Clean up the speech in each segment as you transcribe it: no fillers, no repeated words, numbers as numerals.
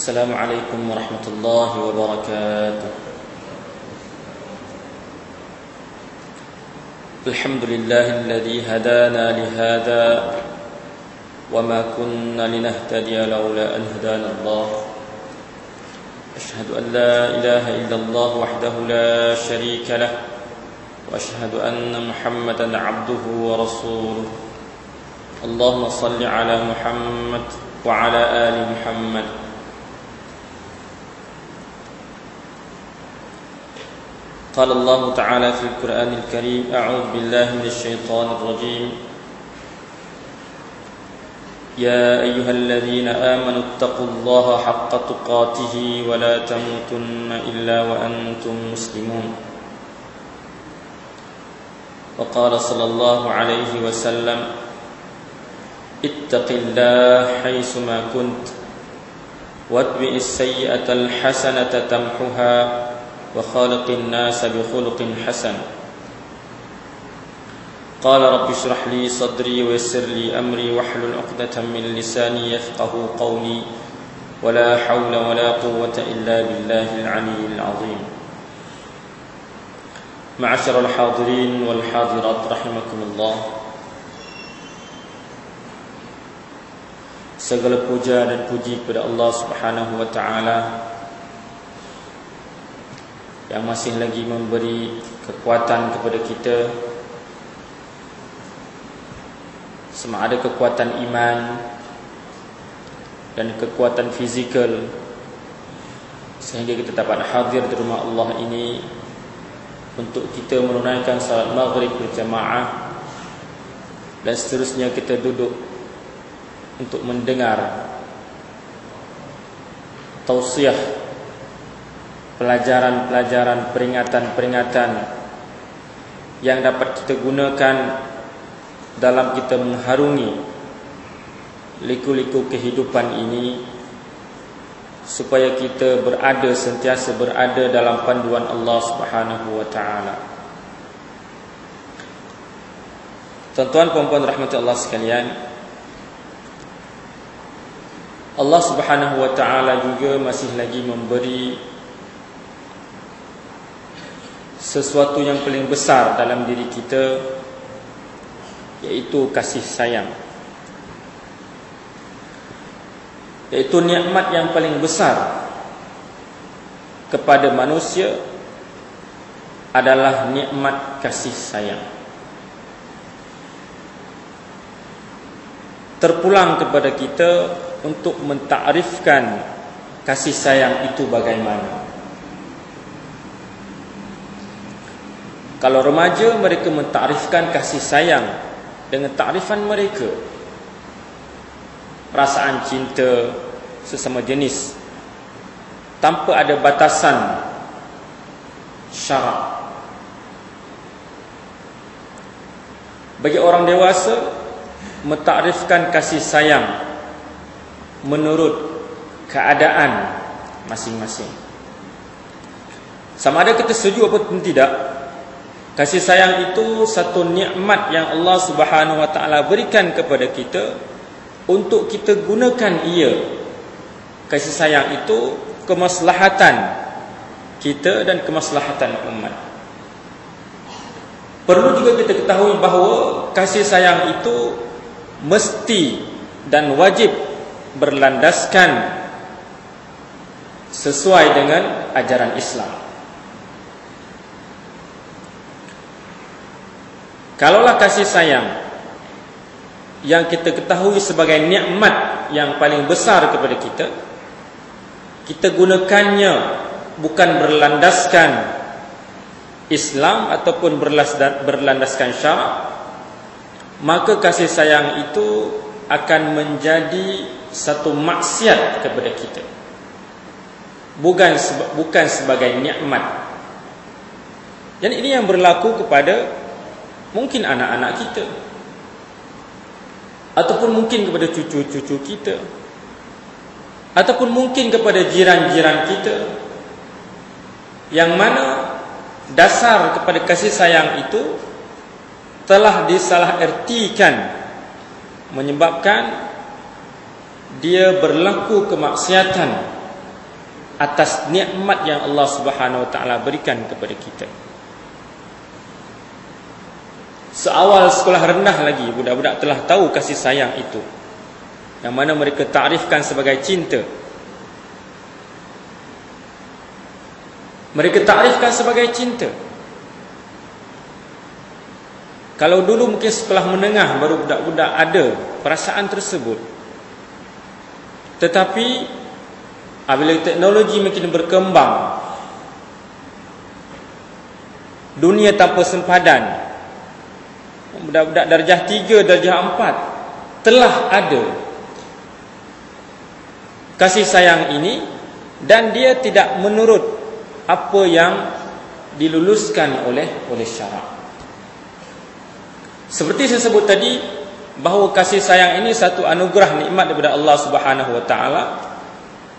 السلام عليكم ورحمة الله وبركاته. الحمد لله الذي هدانا لهذا وما كنا لنهتدي لولا أن هدانا الله. أشهد أن لا إله إلا الله وحده لا شريك له، وأشهد أن محمدا عبده ورسوله. اللهم صل على محمد وعلى آل محمد. قال الله تعالى في القرآن الكريم: أعوذ بالله من الشيطان الرجيم. يا أيها الذين آمنوا اتقوا الله حق تقاته ولا تموتن إلا وأنتم مسلمون. وقال صلى الله عليه وسلم: اتق الله حيثما كنت واتبع السيئة الحسنة تمحها وخالق الناس بخلق حسن. قال رب اشرح لي صدري ويسر لي أمري واحلل عقدة من لساني يفقه قولي ولا حول ولا قوة إلا بالله العلي العظيم. معاشر الحاضرين والحاضرات رحمكم الله. Segala puja dan puji kepada Allah Subhanahu wa taala yang masih lagi memberi kekuatan kepada kita, sama ada kekuatan iman dan kekuatan fizikal, sehingga kita dapat hadir di rumah Allah ini untuk kita menunaikan salat maghrib berjamaah, dan seterusnya kita duduk untuk mendengar tausiah, pelajaran-pelajaran, peringatan-peringatan yang dapat kita gunakan dalam kita mengharungi liku-liku kehidupan ini, supaya kita sentiasa berada dalam panduan Allah Subhanahu wa taala. Tuan-tuan puan-puan rahmati Allah sekalian, Allah Subhanahu wa taala juga masih lagi memberi sesuatu yang paling besar dalam diri kita, yaitu kasih sayang. Yaitu nikmat yang paling besar kepada manusia adalah nikmat kasih sayang. Terpulang kepada kita untuk mentakrifkan kasih sayang itu bagaimana. Kalau remaja, mereka mentakrifkan kasih sayang dengan takrifan mereka, perasaan cinta sesama jenis, tanpa ada batasan syarak. Bagi orang dewasa, mentakrifkan kasih sayang menurut keadaan masing-masing. Sama ada kita setuju ataupun tidak, kasih sayang itu satu nikmat yang Allah Subhanahu wa taala berikan kepada kita untuk kita gunakan ia. Kasih sayang itu kemaslahatan kita dan kemaslahatan umat. Perlu juga kita ketahui bahawa kasih sayang itu mesti dan wajib berlandaskan sesuai dengan ajaran Islam. Kalaulah kasih sayang yang kita ketahui sebagai nikmat yang paling besar kepada kita, kita gunakannya bukan berlandaskan Islam ataupun berlandaskan syarak, maka kasih sayang itu akan menjadi satu maksiat kepada kita, bukan sebagai nikmat. Dan ini yang berlaku kepada mungkin anak-anak kita, ataupun mungkin kepada cucu-cucu kita, ataupun mungkin kepada jiran-jiran kita, yang mana dasar kepada kasih sayang itu telah disalahertikan, menyebabkan dia berlaku kemaksiatan atas nikmat yang Allah Subhanahu wa taala berikan kepada kita. Seawal sekolah rendah lagi, budak-budak telah tahu kasih sayang itu, yang mana mereka takrifkan sebagai cinta. Mereka takrifkan sebagai cinta. Kalau dulu mungkin sekolah menengah baru budak-budak ada perasaan tersebut. Tetapi apabila teknologi makin berkembang, dunia tanpa sempadan, budak-budak darjah 3, darjah 4 telah ada kasih sayang ini, dan dia tidak menurut apa yang diluluskan oleh syarak. Seperti saya sebut tadi, bahawa kasih sayang ini satu anugerah nikmat daripada Allah Subhanahu wa taala,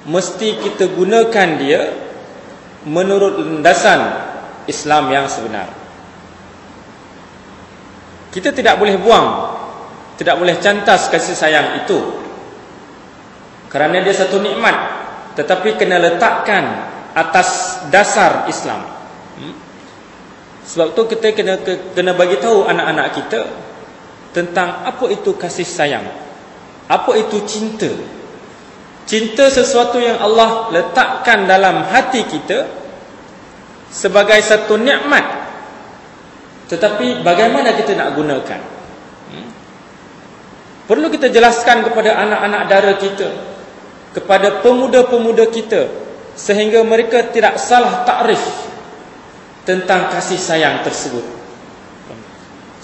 mesti kita gunakan dia menurut landasan Islam yang sebenar. Kita tidak boleh buang, tidak boleh cantas kasih sayang itu, kerana dia satu nikmat, tetapi kena letakkan atas dasar Islam. Sebab tu kita kena bagi tahu anak-anak kita tentang apa itu kasih sayang, apa itu cinta. Cinta sesuatu yang Allah letakkan dalam hati kita sebagai satu nikmat, tetapi bagaimana kita nak gunakan? Perlu kita jelaskan kepada anak-anak dara kita, kepada pemuda-pemuda kita, sehingga mereka tidak salah takrif tentang kasih sayang tersebut,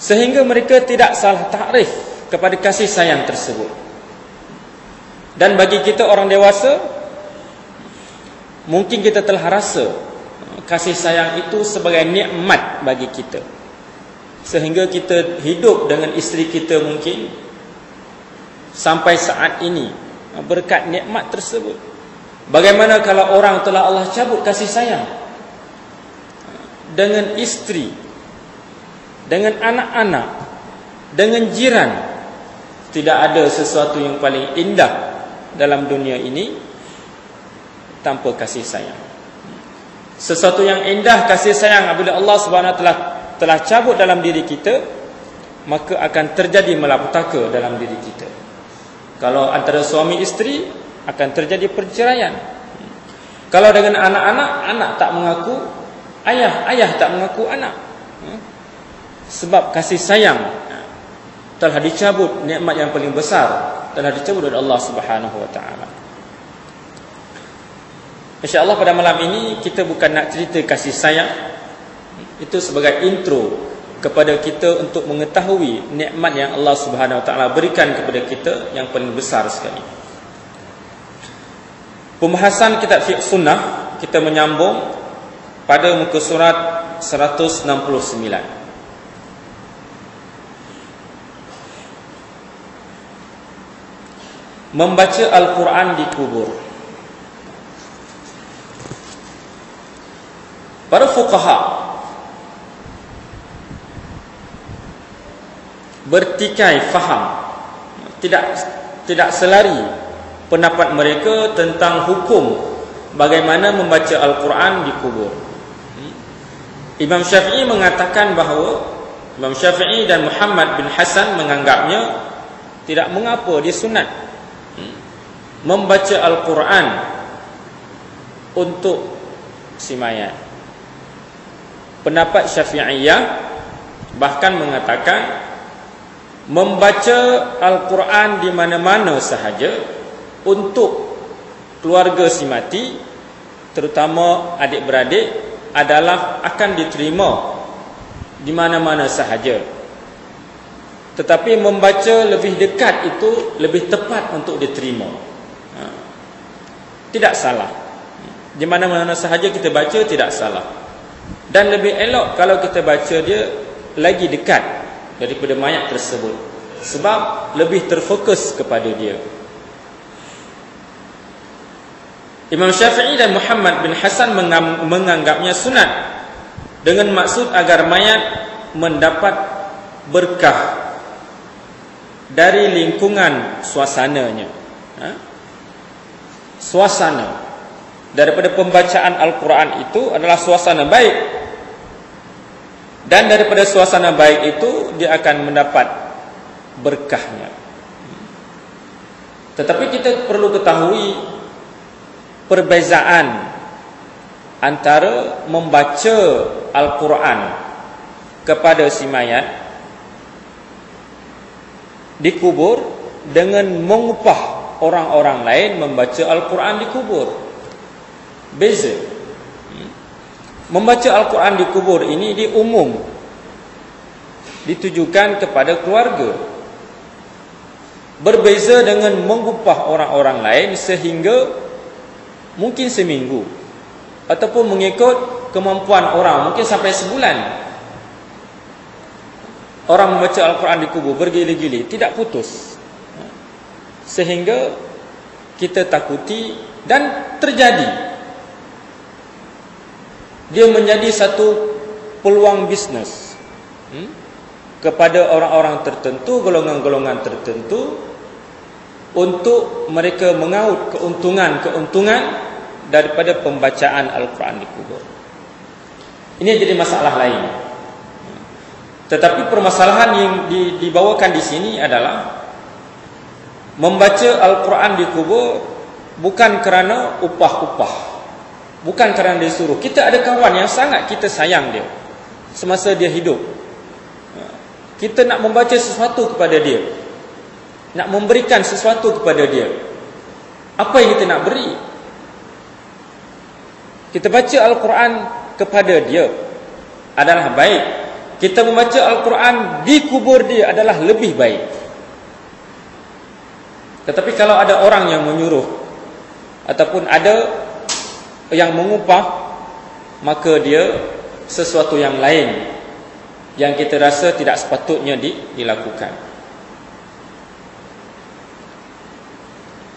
sehingga mereka tidak salah takrif kepada kasih sayang tersebut. Dan bagi kita orang dewasa, mungkin kita telah rasa kasih sayang itu sebagai nikmat bagi kita, sehingga kita hidup dengan isteri kita mungkin sampai saat ini berkat nikmat tersebut. Bagaimana kalau orang telah Allah cabut kasih sayang dengan isteri, dengan anak-anak, dengan jiran? Tidak ada sesuatu yang paling indah dalam dunia ini tanpa kasih sayang. Sesuatu yang indah, kasih sayang, apabila Allah Subhanahu wa taala telah cabut dalam diri kita, maka akan terjadi malapetaka dalam diri kita. Kalau antara suami isteri, akan terjadi perceraian. Kalau dengan anak-anak, anak tak mengaku ayah, ayah tak mengaku anak. Sebab kasih sayang telah dicabut, nikmat yang paling besar telah dicabut oleh Allah Subhanahu wa taala. Insya-Allah pada malam ini kita bukan nak cerita kasih sayang, itu sebagai intro kepada kita untuk mengetahui nikmat yang Allah Subhanahu wa taala berikan kepada kita yang paling besar sekali. Pembahasan kitab fiqh sunnah kita menyambung pada muka surat 169. Membaca Al-Quran di kubur. Para fuqaha bertikai faham, tidak selari pendapat mereka tentang hukum bagaimana membaca Al-Quran di kubur. Imam Syafi'i mengatakan bahawa Imam Syafi'i dan Muhammad bin Hasan menganggapnya tidak mengapa, dia sunat membaca Al-Quran untuk si mayat. Pendapat Syafi'iyah bahkan mengatakan membaca Al-Quran di mana-mana sahaja untuk keluarga si mati, terutama adik-beradik, adalah akan diterima di mana-mana sahaja. Tetapi membaca lebih dekat itu lebih tepat untuk diterima. Tidak salah, di mana-mana sahaja kita baca tidak salah. Dan lebih elok kalau kita baca dia lagi dekat daripada mayat tersebut, sebab lebih terfokus kepada dia. Imam Syafi'i dan Muhammad bin Hasan menganggapnya sunat, dengan maksud agar mayat mendapat berkah dari lingkungan suasananya. Suasana daripada pembacaan Al-Quran itu adalah suasana baik, dan daripada suasana baik itu dia akan mendapat berkahnya. Tetapi kita perlu ketahui perbezaan antara membaca Al-Quran kepada si mayat di kubur dengan mengupah orang-orang lain membaca Al-Quran di kubur. Beza. Membaca Al-Quran di kubur ini di umum, ditujukan kepada keluarga. Berbeza dengan mengupah orang-orang lain sehingga mungkin seminggu, ataupun mengikut kemampuan orang, mungkin sampai sebulan orang membaca Al-Quran di kubur bergili-gili, tidak putus, sehingga kita takuti dan terjadi dia menjadi satu peluang bisnes kepada orang-orang tertentu, golongan-golongan tertentu, untuk mereka mengaut keuntungan-keuntungan daripada pembacaan Al-Quran di kubur. Ini jadi masalah lain. Tetapi permasalahan yang dibawakan di sini adalah membaca Al-Quran di kubur bukan kerana upah-upah, bukan kerana disuruh. Kita ada kawan yang sangat kita sayang dia semasa dia hidup. Kita nak membaca sesuatu kepada dia, nak memberikan sesuatu kepada dia. Apa yang kita nak beri? Kita baca Al-Quran kepada dia adalah baik. Kita membaca Al-Quran di kubur dia adalah lebih baik. Tetapi kalau ada orang yang menyuruh ataupun ada yang mengupah, maka dia sesuatu yang lain yang kita rasa tidak sepatutnya dilakukan.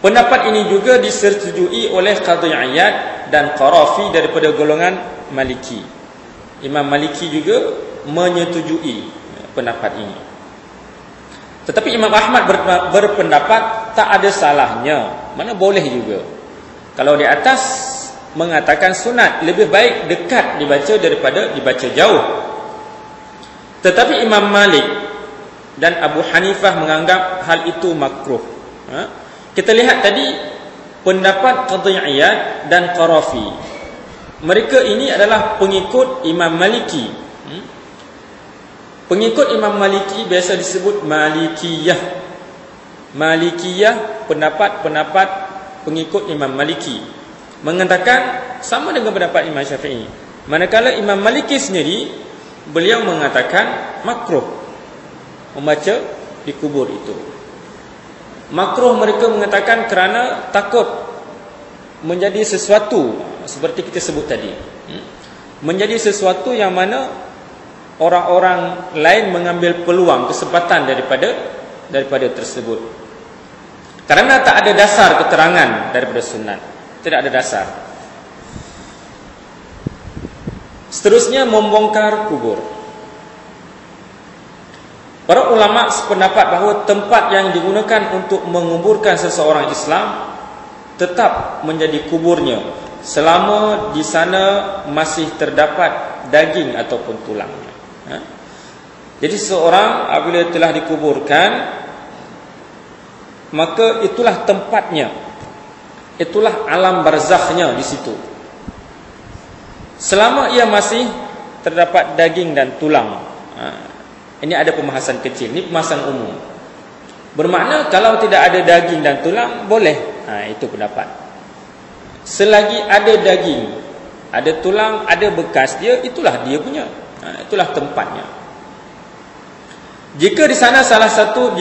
Pendapat ini juga disetujui oleh Qadhi Iyad dan Qarafi daripada golongan Maliki. Imam Maliki juga menyetujui pendapat ini. Tetapi Imam Ahmad berpendapat tak ada salahnya, mana boleh juga. Kalau di atas mengatakan sunat, lebih baik dekat dibaca daripada dibaca jauh. Tetapi Imam Malik dan Abu Hanifah menganggap hal itu makruh. Kita lihat tadi pendapat Qadhi Iyad dan Qarafi. Mereka ini adalah pengikut Imam Maliki. Pengikut Imam Maliki biasa disebut Malikiyah. Malikiyah, pendapat-pendapat pengikut Imam Maliki, mengatakan sama dengan pendapat Imam Syafi'i. Manakala Imam Maliki sendiri, beliau mengatakan makruh membaca di kubur itu. Makruh mereka mengatakan kerana takut menjadi sesuatu seperti kita sebut tadi, menjadi sesuatu yang mana orang-orang lain mengambil peluang, kesempatan daripada tersebut. Kerana tak ada dasar keterangan daripada sunat, tidak ada dasar. Seterusnya, membongkar kubur. Para ulama sependapat bahawa tempat yang digunakan untuk menguburkan seseorang Islam tetap menjadi kuburnya selama di sana masih terdapat daging ataupun tulangnya. Jadi seorang apabila telah dikuburkan, maka itulah tempatnya, itulah alam barzakhnya di situ. Selama ia masih terdapat daging dan tulang. Ini ada pembahasan kecil, ini pembahasan umum. Bermakna kalau tidak ada daging dan tulang, boleh. Itu pendapat. Selagi ada daging, ada tulang, ada bekas dia, itulah dia punya. Itulah tempatnya. Jika di sana salah satu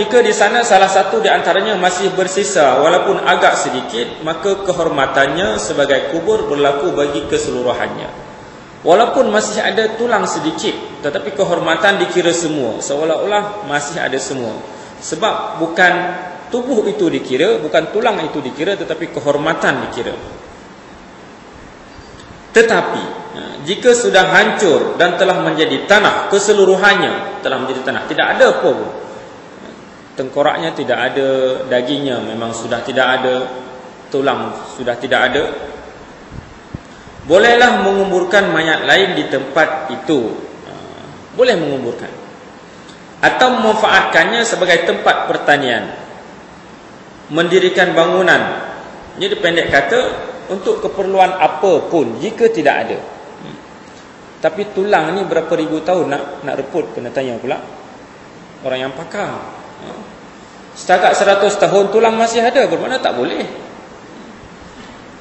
di antaranya masih bersisa walaupun agak sedikit, maka kehormatannya sebagai kubur berlaku bagi keseluruhannya. Walaupun masih ada tulang sedikit, tetapi kehormatan dikira semua, seolah-olah masih ada semua. Sebab bukan tubuh itu dikira, bukan tulang itu dikira, tetapi kehormatan dikira. Tetapi jika sudah hancur dan telah menjadi tanah, keseluruhannya telah menjadi tanah, tidak ada apa pun, tengkoraknya tidak ada, dagingnya memang sudah tidak ada, tulang sudah tidak ada, bolehlah menguburkan mayat lain di tempat itu. Boleh menguburkan. Atau memanfaatkannya sebagai tempat pertanian. Mendirikan bangunan. Jadi pendek kata, untuk keperluan apa pun jika tidak ada. Tapi tulang ni berapa ribu tahun nak reput, kena tanya pula orang yang pakar. Setakat 100 tahun tulang masih ada, bermakna tak boleh.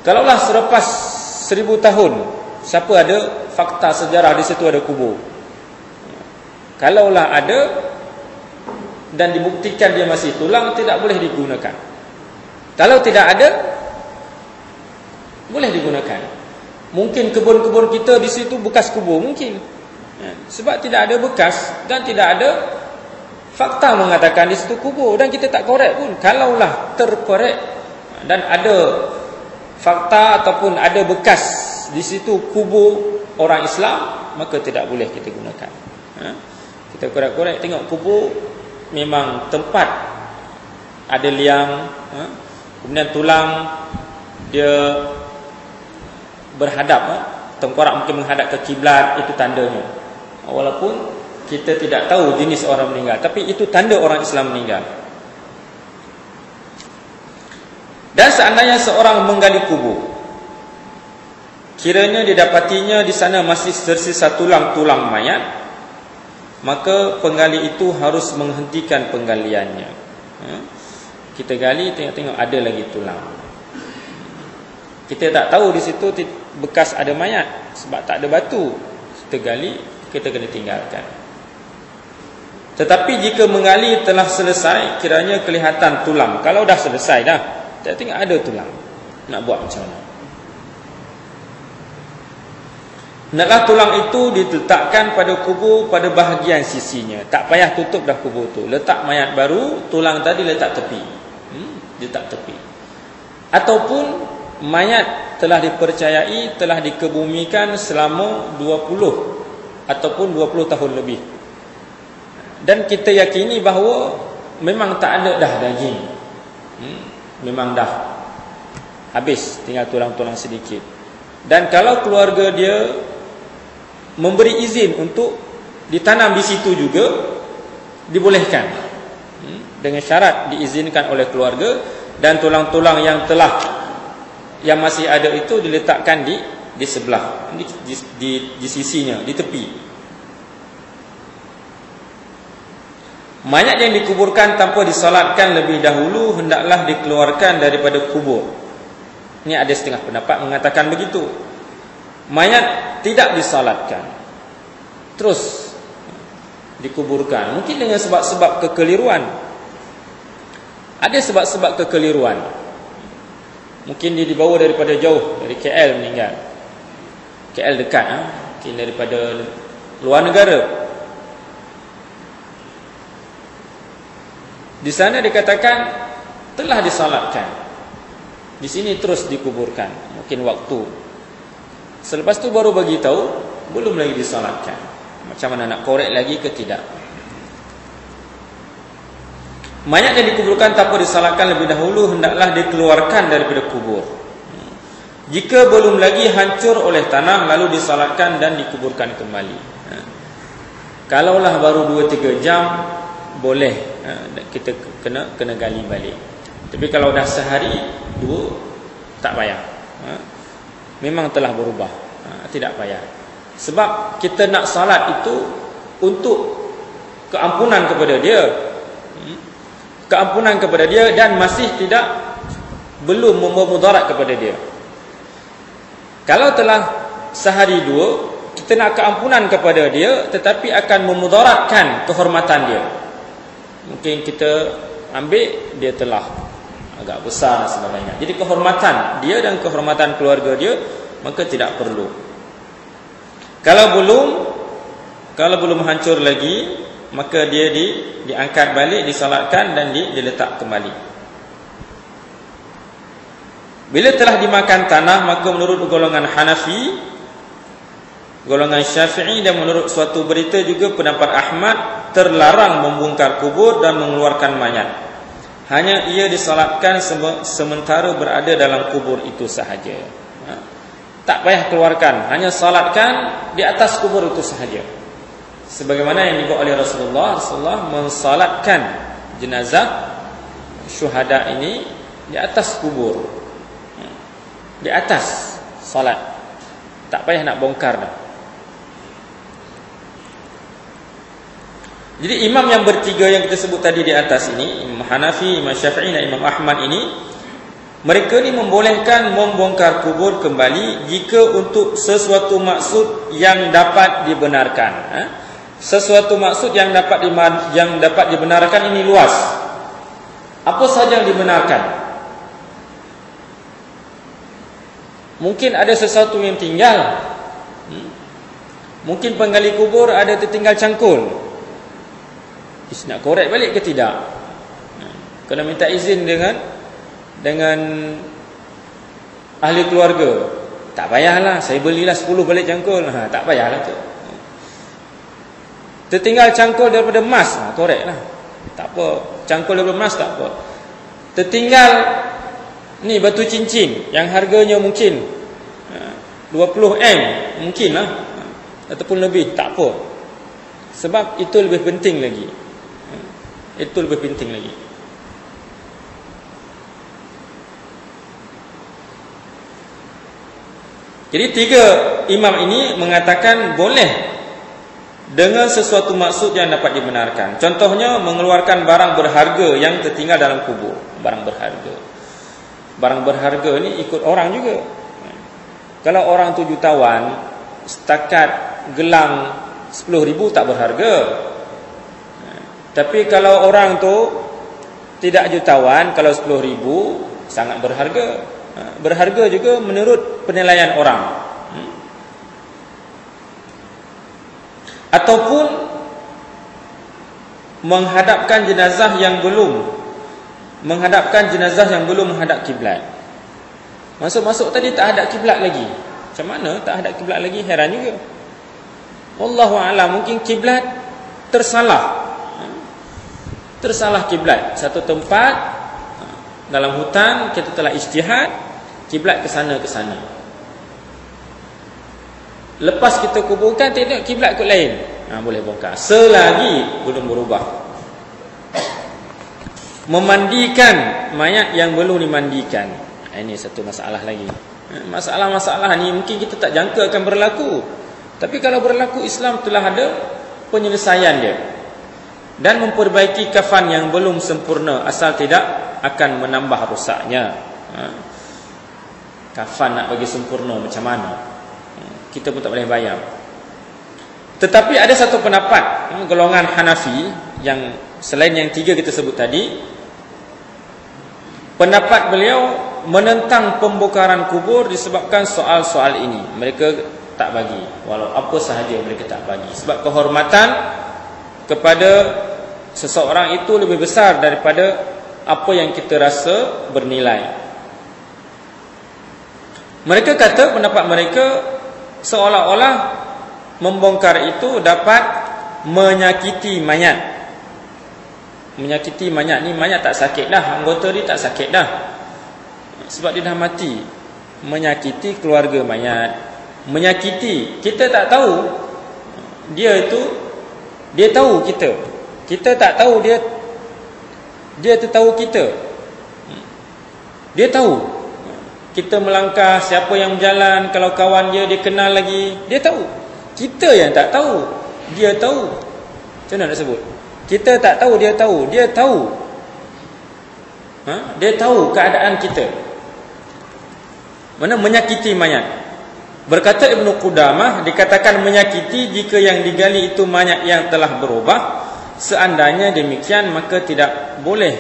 Kalaulah selepas 1000 tahun, siapa ada fakta sejarah di situ ada kubur? Kalaulah ada dan dibuktikan dia masih tulang, tidak boleh digunakan. Kalau tidak ada, boleh digunakan. Mungkin kebun-kebun kita di situ bekas kubur, mungkin. Sebab tidak ada bekas dan tidak ada fakta mengatakan di situ kubur, dan kita tak korek pun. Kalaulah terkorek dan ada fakta ataupun ada bekas di situ kubur orang Islam, maka tidak boleh kita gunakan. Kita korek-korek tengok kubur memang tempat ada liang, kemudian tulang dia berhadap, tengkorak mungkin menghadap ke kiblat, itu tandanya. Walaupun kita tidak tahu jenis orang meninggal, tapi itu tanda orang Islam meninggal. Dan seandainya seorang menggali kubur, kiranya didapatinya di sana masih tersisa tulang-tulang mayat, maka penggali itu harus menghentikan penggaliannya. Kita gali, tengok-tengok ada lagi tulang. Kita tak tahu di situ bekas ada mayat sebab tak ada batu. Kita gali, kita kena tinggalkan. Tetapi jika menggali telah selesai, kiranya kelihatan tulang. Kalau dah selesai dah, kita tengok ada tulang, nak buat macam mana? Hendaklah tulang itu diletakkan pada kubur pada bahagian sisinya. Tak payah tutup dah kubur tu. Letak mayat baru, tulang tadi letak tepi. Letak tepi. Ataupun mayat telah dipercayai telah dikebumikan selama 20 ataupun 20 tahun lebih. Dan kita yakini bahawa memang tak ada dah daging. Memang dah habis, tinggal tulang-tulang sedikit. Dan kalau keluarga dia memberi izin untuk ditanam di situ juga, dibolehkan. Dengan syarat diizinkan oleh keluarga, dan tulang-tulang yang masih ada itu diletakkan di sebelah, di sisinya, di tepi. Mayat yang dikuburkan tanpa disolatkan lebih dahulu hendaklah dikeluarkan daripada kubur. Ini ada setengah pendapat mengatakan begitu. Mayat tidak disolatkan, terus dikuburkan. Mungkin dengan sebab-sebab kekeliruan. Ada sebab-sebab kekeliruan. Mungkin dia dibawa daripada jauh, dari KL meninggal. KL dekat, mungkin daripada luar negara. Di sana dikatakan telah disolatkan, di sini terus dikuburkan. Mungkin waktu selepas tu baru bagi tahu belum lagi disolatkan. Macam mana nak korek lagi ke tidak? Mayat yang dikuburkan tanpa disolatkan lebih dahulu hendaklah dikeluarkan daripada kubur. Jika belum lagi hancur oleh tanah, lalu disolatkan dan dikuburkan kembali. Kalaulah baru 2-3 jam, boleh kita kena gali balik. Tapi kalau dah sehari, 2, tak payah. Memang telah berubah, tidak payah. Sebab kita nak salat itu untuk keampunan kepada dia, keampunan kepada dia, dan masih belum membawa mudarat kepada dia. Kalau telah sehari 2, kita nak keampunan kepada dia, tetapi akan memudaratkan kehormatan dia. Mungkin kita ambil dia telah agak besar dan sebagainya. Jadi kehormatan dia dan kehormatan keluarga dia, maka tidak perlu. Kalau belum hancur lagi, maka dia diangkat balik, disolatkan dan diletak kembali. Bila telah dimakan tanah, maka menurut golongan Hanafi, golongan Syafi'i, dan menurut suatu berita juga pendapat Ahmad, terlarang membongkar kubur dan mengeluarkan mayat. Hanya ia disolatkan sementara berada dalam kubur itu sahaja. tak payah keluarkan, hanya salatkan di atas kubur itu sahaja. Sebagaimana yang dibuat oleh Rasulullah mensalatkan jenazah syuhada ini di atas kubur, di atas salat, tak payah nak bongkar dah. Jadi imam yang bertiga yang kita sebut tadi di atas ini, Imam Hanafi, Imam Syafi'i dan Imam Ahmad ini, mereka ni membolehkan membongkar kubur kembali jika untuk sesuatu maksud yang dapat dibenarkan. Sesuatu maksud yang dapat dibenarkan ini luas. Apa sahaja yang dibenarkan? Mungkin ada sesuatu yang tinggal. Mungkin penggali kubur ada tertinggal cangkul. Nak korek balik ke tidak? Kena minta izin dengan ahli keluarga. Tak payahlah, saya belilah 10 balik cangkul. Tak payahlah tu. Tertinggal cangkul daripada emas, koreklah. Tak apa. Cangkul daripada emas tak apa. Tertinggal ni batu cincin yang harganya mungkin 20M, mungkinlah, ataupun lebih, tak apa. Sebab itu lebih penting lagi. Itu lebih penting lagi. Jadi 3 imam ini mengatakan boleh dengan sesuatu maksud yang dapat dibenarkan. Contohnya mengeluarkan barang berharga yang tertinggal dalam kubur. Barang berharga. Barang berharga ni ikut orang juga. Kalau orang tu jutawan, setakat gelang 10,000 tak berharga. Tapi kalau orang tu tidak jutawan, kalau 10,000 sangat berharga. Berharga juga menurut penilaian orang. Ataupun menghadapkan jenazah yang belum menghadap kiblat. Masuk tadi tak hadap kiblat lagi. Macam mana tak hadap kiblat lagi? Heran juga. Wallahu a'lam, mungkin kiblat tersalah kiblat. Satu tempat dalam hutan kita telah ijtihad, kiblat ke sana. Lepas kita kuburkan, tengok kiblat kot lain, boleh bongkar selagi belum berubah. Memandikan mayat yang belum dimandikan, ini satu masalah lagi. Masalah-masalah ni mungkin kita tak jangka akan berlaku, tapi kalau berlaku, Islam telah ada penyelesaian dia. Dan memperbaiki kafan yang belum sempurna, asal tidak akan menambah rosaknya. Kafan nak bagi sempurna macam mana? Kita pun tak boleh bayang. Tetapi ada satu pendapat golongan Hanafi yang selain yang 3 kita sebut tadi. Pendapat beliau menentang pembongkaran kubur disebabkan soal-soal ini. Mereka tak bagi, walau apa sahaja mereka tak bagi. Sebab kehormatan kepada seseorang itu lebih besar daripada apa yang kita rasa bernilai. Mereka kata, pendapat mereka, seolah-olah membongkar itu dapat menyakiti mayat. Menyakiti mayat ni, mayat tak sakit dah, anggota dia tak sakit dah, sebab dia dah mati. Menyakiti keluarga mayat, menyakiti, kita tak tahu dia itu, dia tahu kita tak tahu dia tu tahu kita. Dia tahu kita melangkah, siapa yang berjalan, kalau kawan dia kenal lagi, dia tahu. Kita yang tak tahu, dia tahu. Macam mana nak sebut? Kita tak tahu, dia tahu. Dia tahu. Dia tahu keadaan kita. Mana menyakiti mayat. Berkata Ibnu Qudamah, dikatakan menyakiti jika yang digali itu mayat yang telah berubah. Seandainya demikian, maka tidak boleh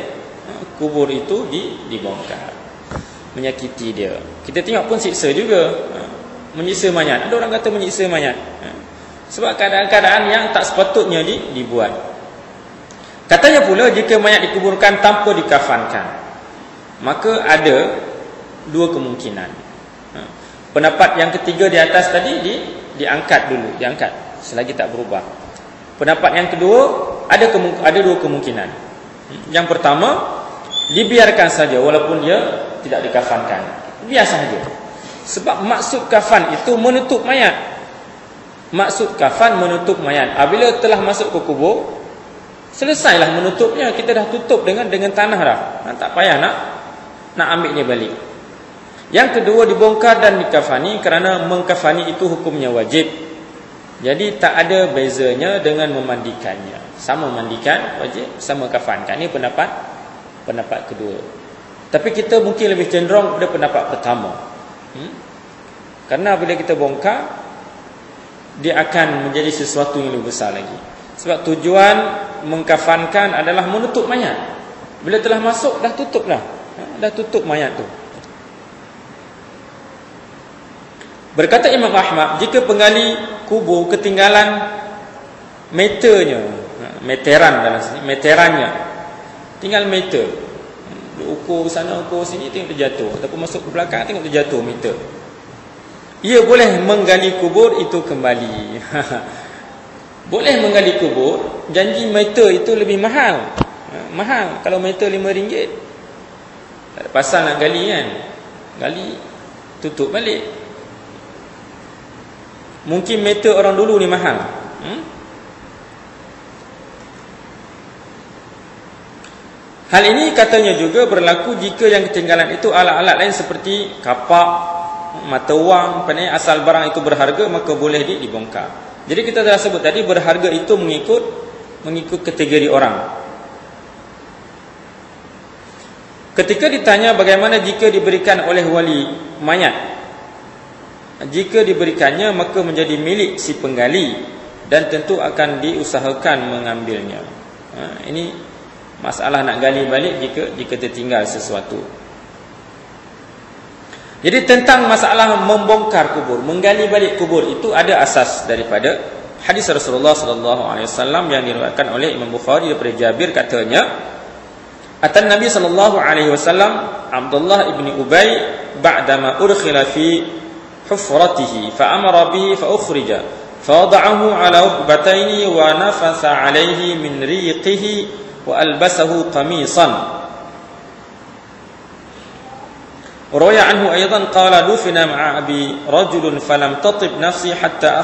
kubur itu dibongkar. Menyakiti dia. Kita tengok pun siksa juga. Menyiksa mayat. Ada orang kata menyiksa mayat. Sebab keadaan-keadaan yang tak sepatutnya dibuat. Katanya pula, jika mayat dikuburkan tanpa dikafankan, maka ada 2 kemungkinan. Pendapat yang ketiga di atas tadi diangkat dulu, diangkat selagi tak berubah. Pendapat yang kedua, ada 2 kemungkinan. Yang pertama, dibiarkan saja walaupun dia tidak dikafankan, biasa saja. Sebab maksud kafan itu menutup mayat. Maksud kafan menutup mayat. Apabila telah masuk ke kubur, selesailah menutupnya. Kita dah tutup dengan tanah dah. Tak payah nak ambilnya balik. Yang kedua, dibongkar dan dikafani, kerana mengkafani itu hukumnya wajib. Jadi tak ada bezanya dengan memandikannya. Sama mandikan wajib, sama kafankan. Ini pendapat kedua. Tapi kita mungkin lebih cenderung pada pendapat pertama. Karena bila kita bongkar, dia akan menjadi sesuatu yang lebih besar lagi. Sebab tujuan mengkafankan adalah menutup mayat. Bila telah masuk, dah tutup dah. Dah tutup mayat tu. Berkata Imam Ahmad, jika penggali kubur ketinggalan meteran dalam sini, meterannya, tinggal meter, ukur sana ukur sini, tengok terjatuh, ataupun masuk ke belakang tengok terjatuh meter, ia boleh menggali kubur itu kembali. Boleh menggali kubur, janji meter itu lebih mahal. Mahal, kalau meter RM5, tak ada pasal nak gali kan. Gali, tutup balik. Mungkin meter orang dulu ni mahal. Hal ini katanya juga berlaku jika yang ketinggalan itu alat-alat lain seperti kapak, mata wang, asal barang itu berharga, maka boleh dibongkar. Jadi kita dah sebut tadi, berharga itu mengikut kategori orang. Ketika ditanya bagaimana jika diberikan oleh wali mayat, jika diberikannya maka menjadi milik si penggali dan tentu akan diusahakan mengambilnya. Ini masalah nak gali balik jika tertinggal sesuatu. Jadi tentang masalah membongkar kubur, menggali balik kubur, itu ada asas daripada hadis Rasulullah sallallahu alaihi wasallam yang diriwayatkan oleh Imam Bukhari daripada Jabir, katanya, atan Nabi sallallahu alaihi wasallam Abdullah ibni Ubay ba'dama urkhila fi hufratihi fa amara bihi fa ukhrija fa wada'ahu ala ukbatayni wa nafatha alayhi min riqihi wa albasahu qamisan. Roya anhu aydan qala dufina ma'a abi rajulun falam tatib nafsi hatta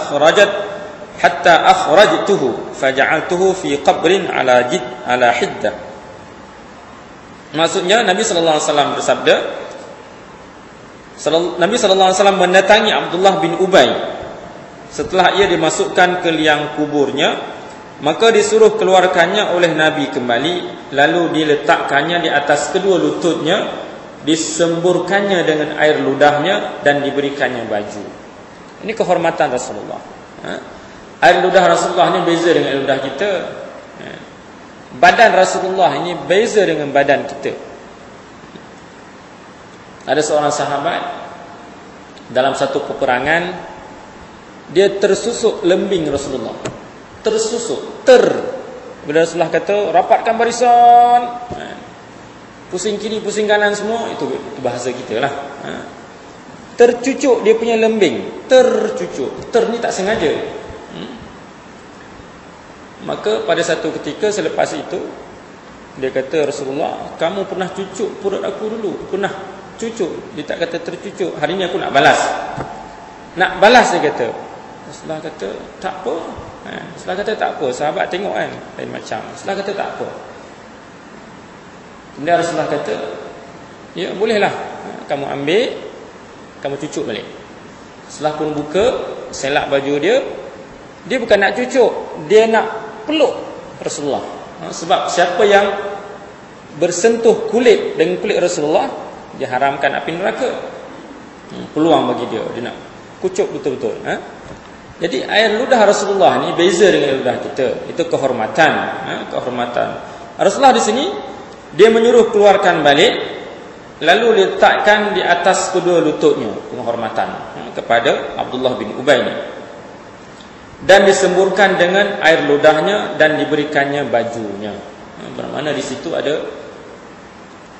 akhrajtuhu faja'altuhu fi qabrin ala hiddah. Maksudnya Nabi sallallahu alaihi wasallam bersabda, Nabi sallallahu alaihi wasallam mendatangi Abdullah bin Ubay setelah ia dimasukkan ke liang kuburnya, maka disuruh keluarkannya oleh Nabi kembali, lalu diletakkannya di atas kedua lututnya, disemburkannya dengan air ludahnya dan diberikannya baju. Ini kehormatan Rasulullah. Air ludah Rasulullah ini beza dengan air ludah kita. Badan Rasulullah ini beza dengan badan kita. Ada seorang sahabat dalam satu peperangan, dia tersusuk lembing Rasulullah. Tersusuk, bila Rasulullah kata rapatkan barisan, pusing kiri pusing kanan semua, itu bahasa kita lah. Tercucuk dia punya lembing, tercucuk. Ni tak sengaja. Maka pada satu ketika selepas itu, dia kata, Rasulullah, kamu pernah cucuk perut aku dulu. Pernah cucuk. Dia tak kata tercucuk. Hari ni aku nak balas. Nak balas, dia kata. Rasulullah kata tak apa. Rasulullah kata tak apa. Sahabat tengok kan, lain macam. Rasulullah kata tak apa. Kemudian Rasulullah kata, ya bolehlah, kamu ambil, kamu cucuk balik. Setelah pun buka, selak baju dia, dia bukan nak cucuk, dia nak peluk Rasulullah. Sebab siapa yang bersentuh kulit dengan kulit Rasulullah, dia haramkan api neraka. Peluang bagi dia, dia nak kucuk betul-betul. Jadi air ludah Rasulullah ni beza dengan air ludah kita. Itu kehormatan. Kehormatan Rasulullah di sini, dia menyuruh keluarkan balik, lalu letakkan di atas kedua lututnya, penghormatan kepada Abdullah bin Ubay ni, dan disemburkan dengan air ludahnya dan diberikannya bajunya. Bermakna di situ ada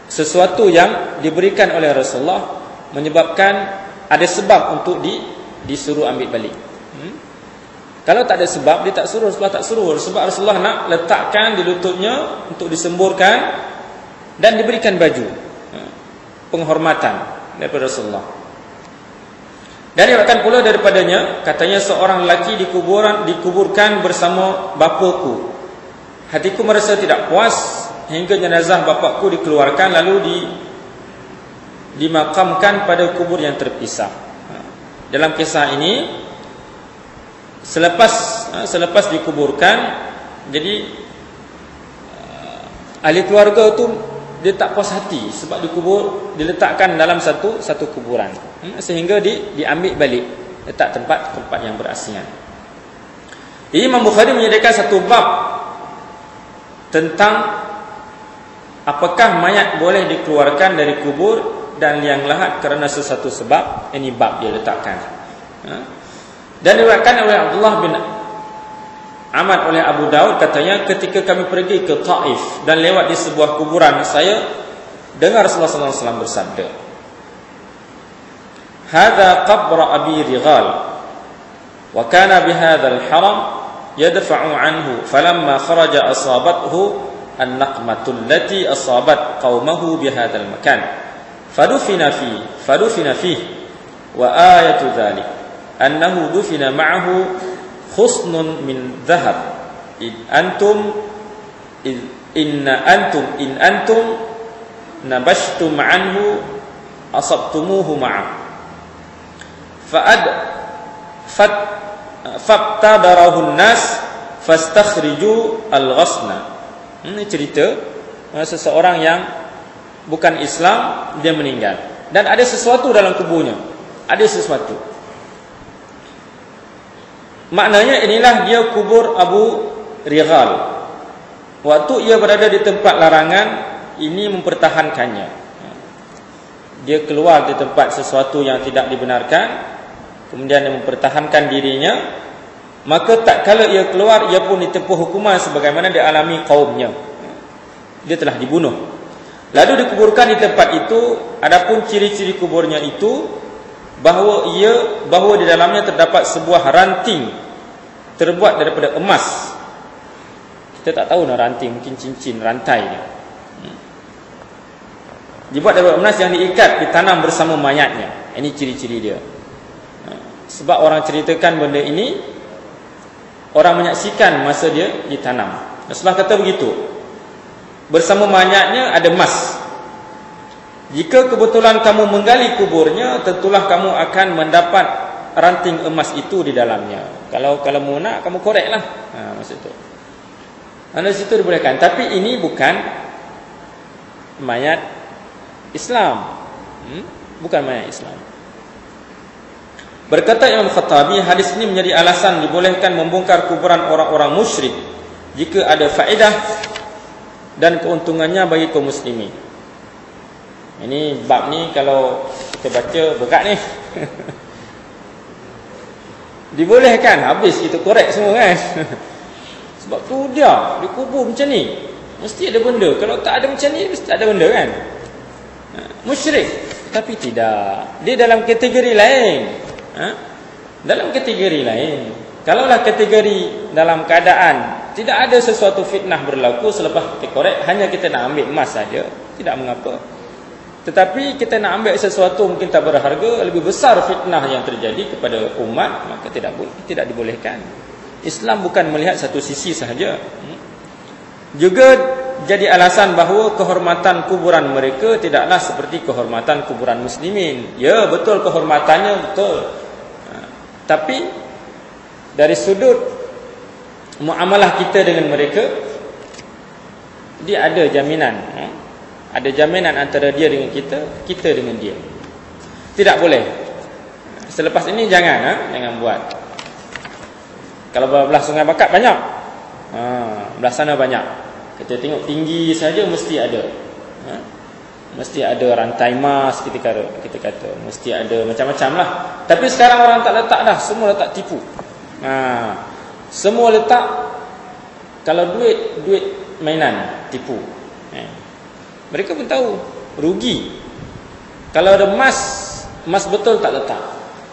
sesuatu yang diberikan oleh Rasulullah, menyebabkan ada sebab untuk disuruh ambil balik. Kalau tak ada sebab, dia tak suruh. Rasulullah tak suruh. Sebab Rasulullah nak letakkan di lututnya untuk disemburkan dan diberikan baju, penghormatan daripada Rasulullah. Dan diriwayatkan pula daripadanya, katanya seorang lelaki dikuburkan bersama bapaku. Hatiku merasa tidak puas hingga jenazah bapakku dikeluarkan lalu dimakamkan pada kubur yang terpisah. Dalam kisah ini, selepas dikuburkan, jadi ahli keluarga tu dia tak puas hati sebab diletakkan dalam satu kuburan, sehingga diambil balik, letak tempat yang berasingan. Jadi Imam Bukhari menyediakan satu bab tentang apakah mayat boleh dikeluarkan dari kubur dan liang lahat kerana sesuatu sebab. Ini bab dia letakkan. Dan diriwayatkan oleh Abdullah bin Ahmad oleh Abu Daud, katanya ketika kami pergi ke Taif dan lewat di sebuah kuburan, saya dengar Rasulullah SAW bersabda, "Hadza qabr Abi Righal wa kana bihadzal haram yadfa'u anhu falamma kharaja asabathu an-naqmatu allati asabat qaumahu bihadzal makan fadufina fihi wa ayatu dzalik annahu dufina ma'ahu khusnun min dhahab in antum nabashtum anhu asabtumuhu ma'a fabtadarahu an-nas fastakhriju al-ghasna." Ini cerita seseorang yang bukan Islam, dia meninggal dan ada sesuatu dalam kuburnya, ada sesuatu. Maknanya inilah dia kubur Abu Righal. Waktu ia berada di tempat larangan, ini mempertahankannya. Dia keluar di tempat sesuatu yang tidak dibenarkan, kemudian dia mempertahankan dirinya, maka tak kala ia keluar, ia pun ditempuh hukuman sebagaimana dialami kaumnya. Dia telah dibunuh. Lalu dikuburkan di tempat itu. Adapun ciri-ciri kuburnya itu bahawa di dalamnya terdapat sebuah ranting terbuat daripada emas. Kita tak tahu nak ranting, mungkin cincin, rantai dia. Dibuat daripada emas yang diikat, ditanam bersama mayatnya. Ini ciri-ciri dia. Sebab orang ceritakan benda ini, orang menyaksikan masa dia ditanam. Rasulullah kata begitu. Bersama mayatnya ada emas. Jika kebetulan kamu menggali kuburnya, tentulah kamu akan mendapat ranting emas itu di dalamnya. Kalau mu nak, kamu koreklah. Maksud tu. Dari situ dibolehkan. Tapi ini bukan mayat Islam. Bukan mayat Islam. Berkata Imam Khattabi, hadis ini menjadi alasan dibolehkan membongkar kuburan orang-orang musyrik jika ada faedah dan keuntungannya bagi kaum muslimin. Ini bab ni kalau kita baca berat ni. Dibolehkan, habis kita korek semua kan. Sebab tu dia dikubur macam ni, mesti ada benda. Kalau tak ada macam ni, mesti ada benda kan. Musyrik, tapi tidak. Dia dalam kategori lain. Dalam kategori lain. Kalaulah kategori dalam keadaan tidak ada sesuatu fitnah berlaku, selepas kita korek, hanya kita nak ambil emas saja, tidak mengapa. Tetapi kita nak ambil sesuatu mungkin tak berharga, lebih besar fitnah yang terjadi kepada umat, maka tidak dibolehkan. Islam bukan melihat satu sisi sahaja. Juga jadi alasan bahawa kehormatan kuburan mereka tidaklah seperti kehormatan kuburan muslimin. Ya, betul kehormatannya, betul. Tapi dari sudut muamalah kita dengan mereka, dia ada jaminan. Ada jaminan antara dia dengan kita, kita dengan dia. Tidak boleh. Selepas ini jangan buat. Kalau belah Sungai Bakat banyak. Belah sana banyak. Kita tengok tinggi saja mesti ada. Mesti ada rantai emas, kita kata. Mesti ada macam-macam lah. Tapi sekarang orang tak letak dah, semua letak tipu. Semua letak. Kalau duit mainan, tipu. Mereka pun tahu rugi. Kalau ada emas betul tak letak.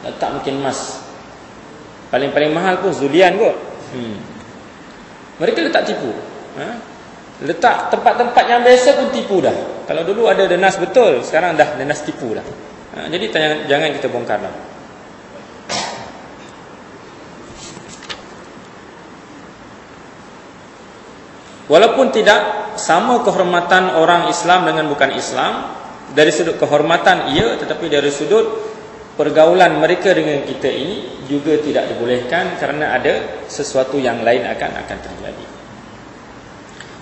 Letak mungkin emas paling mahal pun zulian kot. Mereka letak tipu. Letak tempat-tempat yang biasa pun tipu dah. Kalau dulu ada denas betul, sekarang dah denas tipu dah. Jadi jangan kita bongkar dah. Walaupun tidak sama kehormatan orang Islam dengan bukan Islam, dari sudut kehormatan iya, tetapi dari sudut pergaulan mereka dengan kita ini juga tidak dibolehkan kerana ada sesuatu yang lain akan terjadi.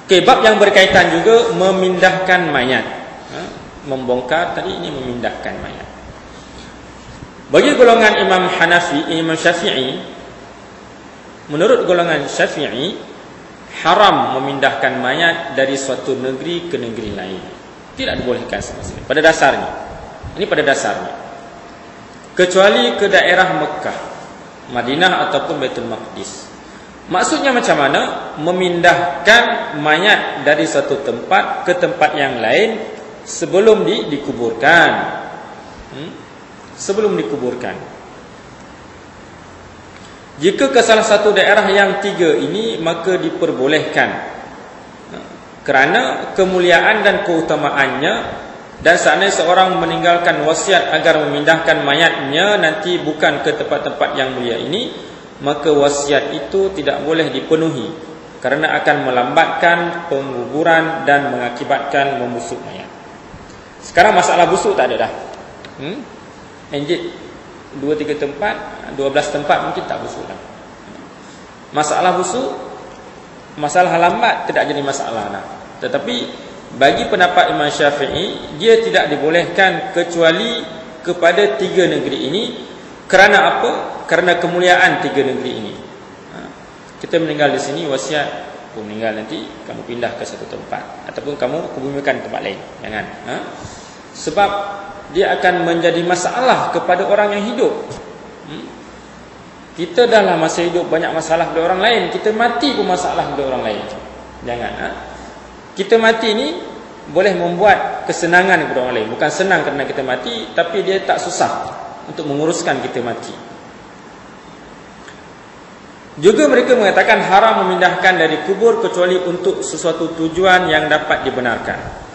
Okey, bab yang berkaitan juga memindahkan mayat. Membongkar tadi, ini memindahkan mayat. Bagi golongan Imam Syafi'i, menurut golongan Syafi'i, haram memindahkan mayat dari suatu negeri ke negeri lain. Tidak dibolehkan sama sekali pada dasarnya. Ini pada dasarnya. Kecuali ke daerah Mekah, Madinah ataupun Baitul Maqdis. Maksudnya macam mana? Memindahkan mayat dari satu tempat ke tempat yang lain sebelum dikuburkan. Sebelum dikuburkan. Jika ke salah satu daerah yang tiga ini, maka diperbolehkan. Kerana kemuliaan dan keutamaannya, dan seandainya seorang meninggalkan wasiat agar memindahkan mayatnya nanti bukan ke tempat-tempat yang mulia ini, maka wasiat itu tidak boleh dipenuhi kerana akan melambatkan penguburan dan mengakibatkan membusuk mayat. Sekarang masalah busuk tak ada dah. Enjit 2-3 tempat, 12 tempat mungkin tak busuk dah. Masalah busuk, masalah lambat tidak jadi masalah dah. Tetapi bagi pendapat Imam Syafi'i, dia tidak dibolehkan kecuali kepada tiga negeri ini. Kerana apa? Kerana kemuliaan tiga negeri ini. Kita meninggal di sini, wasiat meninggal nanti kamu pindah ke satu tempat ataupun kamu kebumikan tempat lain. Jangan. Sebab dia akan menjadi masalah kepada orang yang hidup. Kita dalam masa hidup banyak masalah kepada orang lain, kita mati pun masalah kepada orang lain. Jangan. Kita mati ni boleh membuat kesenangan kepada orang lain. Bukan senang kerana kita mati, tapi dia tak susah untuk menguruskan kita mati. Juga mereka mengatakan haram memindahkan dari kubur kecuali untuk sesuatu tujuan yang dapat dibenarkan.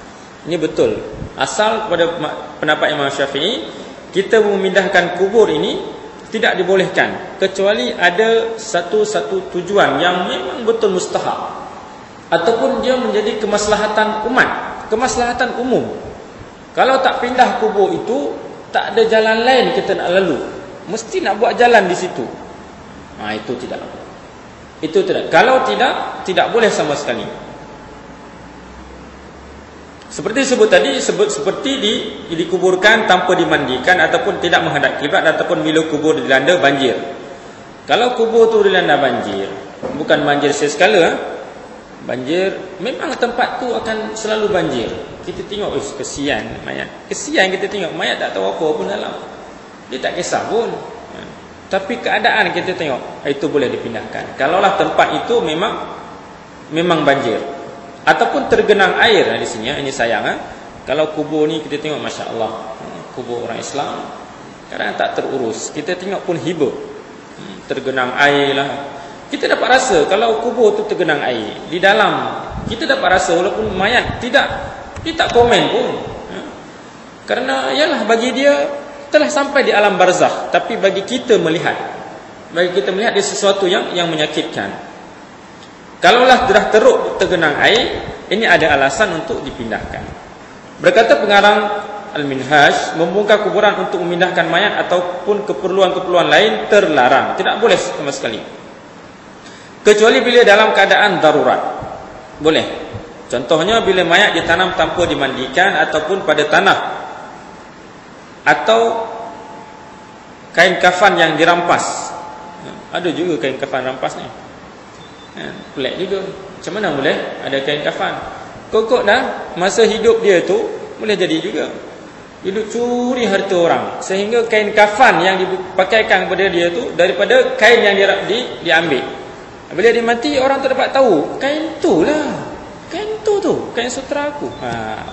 Ini betul. Asal kepada pendapat Imam Syafi'i, kita memindahkan kubur ini tidak dibolehkan kecuali ada satu tujuan yang memang betul mustahab, ataupun dia menjadi kemaslahatan umat, kemaslahatan umum. Kalau tak pindah kubur itu, tak ada jalan lain kita nak lalu, mesti nak buat jalan di situ. Itu tidak. Itu tidak. Kalau tidak boleh sama sekali. Seperti sebut tadi, seperti dikuburkan tanpa dimandikan ataupun tidak menghadap kiblat, ataupun bila kubur dilanda banjir. Kalau kubur tu dilanda banjir, bukan banjir sekala, banjir, memang tempat tu akan selalu banjir. Kita tengok, kesian mayat. Kesian kita tengok mayat tak tahu apa pun dalam. Dia tak kisah pun. Tapi keadaan kita tengok, itu boleh dipindahkan. Kalaulah tempat itu memang banjir ataupun tergenang air di sini. Ini sayang. Kalau kubur ni kita tengok, Masya Allah, kubur orang Islam kadang tak terurus. Kita tengok pun hibur, tergenang air lah. Kita dapat rasa kalau kubur tu tergenang air di dalam, kita dapat rasa walaupun mayat dia tak komen pun. Kerana yalah, bagi dia telah sampai di alam barzakh, tapi bagi kita melihat dia sesuatu yang menyakitkan. Kalaulah dah teruk tergenang air, ini ada alasan untuk dipindahkan. Berkata pengarang Al-Minhaj, membongkar kuburan untuk memindahkan mayat ataupun keperluan-keperluan lain terlarang, tidak boleh sama sekali. Kecuali bila dalam keadaan darurat, boleh. Contohnya bila mayat ditanam tanpa dimandikan ataupun pada tanah, atau kain kafan yang dirampas. Ada juga kain kafan rampas ni. Pelik juga. Macam mana boleh ada kain kafan? Kokok dah masa hidup dia tu boleh jadi juga. Hidup curi harta orang, sehingga kain kafan yang dipakaikan kepada dia tu daripada kain yang diambil. Bila dia mati, orang tu dapat tahu kain tu lah, kain tu kain sutera aku.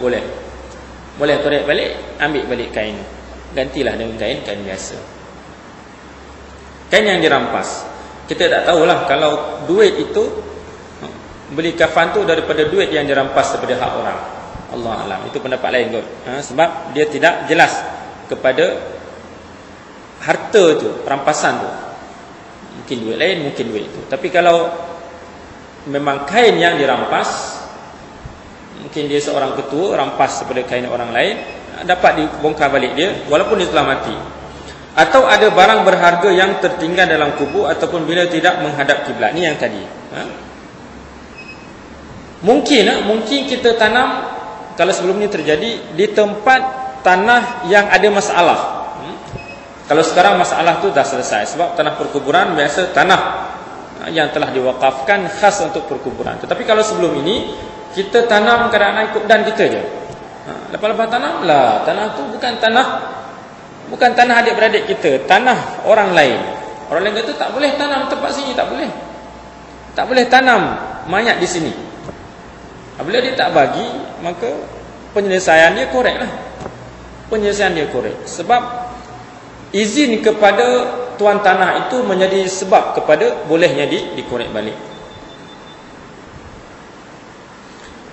Boleh korek balik, ambil balik kain, gantilah dengan kain biasa, kain yang dirampas. Kita tak tahulah kalau duit itu, beli kafan tu daripada duit yang dirampas daripada hak orang. Allah alam, itu pendapat lain kot. Sebab dia tidak jelas kepada harta tu, rampasan tu. Mungkin duit lain, mungkin duit itu. Tapi kalau memang kain yang dirampas, mungkin dia seorang ketua rampas daripada kain orang lain, dapat dibongkar balik dia walaupun dia telah mati. Atau ada barang berharga yang tertinggal dalam kubur ataupun bila tidak menghadap kiblat. Ni yang tadi. Mungkin kita tanam, kalau sebelum ni terjadi, di tempat tanah yang ada masalah. Kalau sekarang masalah tu dah selesai, sebab tanah perkuburan biasa tanah yang telah diwakafkan khas untuk perkuburan. Tetapi kalau sebelum ini kita tanam kadang-kadang ikut dan kita je. Lepas-lepas tanam lah, tanah tu bukan tanah adik-beradik kita, tanah orang lain. Orang lain kata tak boleh tanam tempat sini, tak boleh. Tak boleh tanam mayat di sini. Apabila dia tak bagi, maka penyelesaian dia korek lah. Penyelesaian dia korek. Sebab izin kepada tuan tanah itu menjadi sebab kepada bolehnya dikorek balik.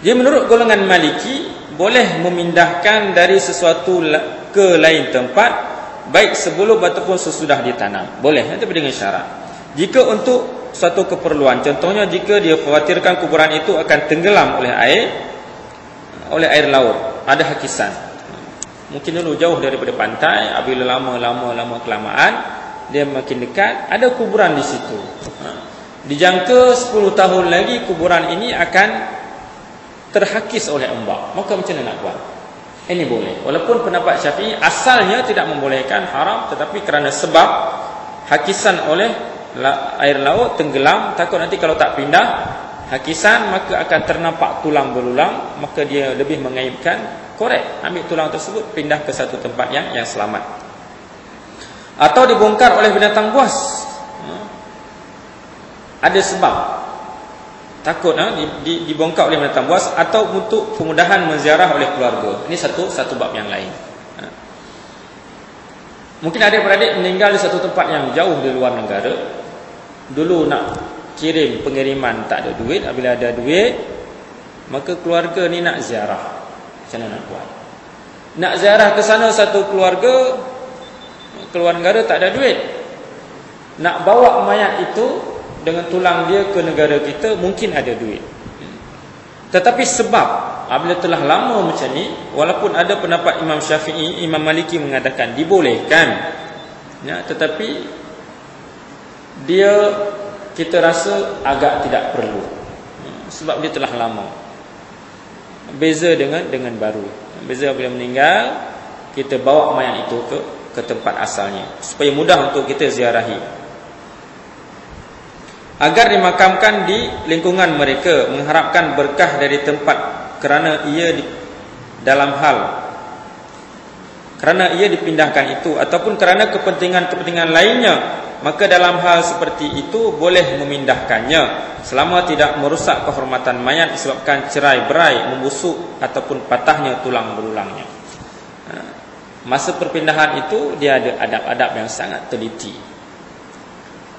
Dia menurut golongan Maliki boleh memindahkan dari sesuatu ke lain tempat, baik sebelum ataupun sesudah ditanam. Boleh, tapi dengan syarat. Jika untuk suatu keperluan, contohnya jika dia khawatirkan kuburan itu akan tenggelam oleh air laut, ada hakisan. Mungkin dulu jauh daripada pantai, apabila lama kelamaan dia makin dekat, ada kuburan di situ. Dijangka 10 tahun lagi kuburan ini akan terhakis oleh ombak. Maka macam mana nak buat? Ini boleh. Walaupun pendapat Syafi'i asalnya tidak membolehkan, haram, tetapi kerana sebab hakisan oleh air laut tenggelam, takut nanti kalau tak pindah hakisan maka akan ternampak tulang belulang, maka dia lebih mengaibkan, korek, ambil tulang tersebut pindah ke satu tempat yang selamat. Atau dibongkar oleh binatang buas, ada sebab takut dibongkar oleh binatang buas, atau untuk kemudahan menziarah oleh keluarga. Ini satu bab yang lain. Mungkin adik-beradik meninggal di satu tempat yang jauh di luar negara. Dulu nak kirim pengiriman tak ada duit, apabila ada duit maka keluarga ni nak ziarah. Macam mana nak buat? Nak ziarah ke sana satu keluarga, keluar negara tak ada duit. Nak bawa mayat itu dengan tulang dia ke negara kita, mungkin ada duit. Tetapi sebab apabila telah lama macam ni, walaupun ada pendapat Imam Syafi'i, Imam Maliki mengatakan dibolehkan, tetapi kita rasa agak tidak perlu, sebab dia telah lama. Beza dengan baru. Beza apabila meninggal, kita bawa mayat itu ke tempat asalnya supaya mudah untuk kita ziarahi, agar dimakamkan di lingkungan mereka, mengharapkan berkah dari tempat, kerana ia dipindahkan itu, ataupun kerana kepentingan lainnya, maka dalam hal seperti itu boleh memindahkannya selama tidak merusak kehormatan mayat disebabkan cerai-berai, membusuk ataupun patahnya tulang belulangnya. Masa perpindahan itu dia ada adab-adab yang sangat teliti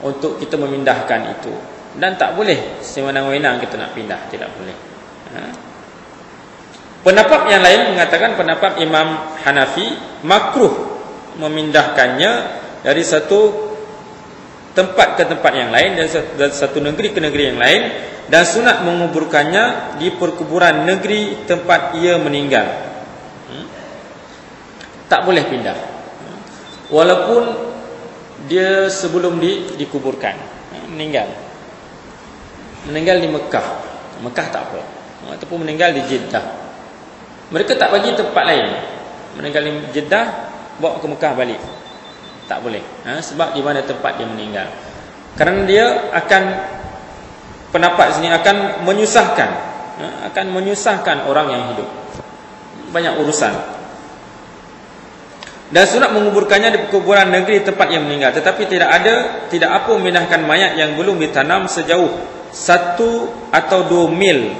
untuk kita memindahkan itu, dan tak boleh sewenang-wenang kita nak pindah, tidak boleh. Pendapat yang lain mengatakan, pendapat Imam Hanafi, makruh memindahkannya dari satu tempat ke tempat yang lain, dan satu negeri ke negeri yang lain, dan sunat menguburkannya di perkuburan negeri tempat ia meninggal. Tak boleh pindah walaupun dia sebelum dikuburkan. Meninggal di Mekah tak apa, ataupun meninggal di Jeddah, mereka tak bagi tempat lain. Meninggal di Jeddah, bawa ke Mekah balik, tak boleh. Sebab di mana tempat dia meninggal, kerana dia akan, pendapat sini akan menyusahkan orang yang hidup, banyak urusan. Dan sunat menguburkannya di kuburan negeri tempat yang meninggal, tetapi tidak apa memindahkan mayat yang belum ditanam sejauh 1 atau 2 mil.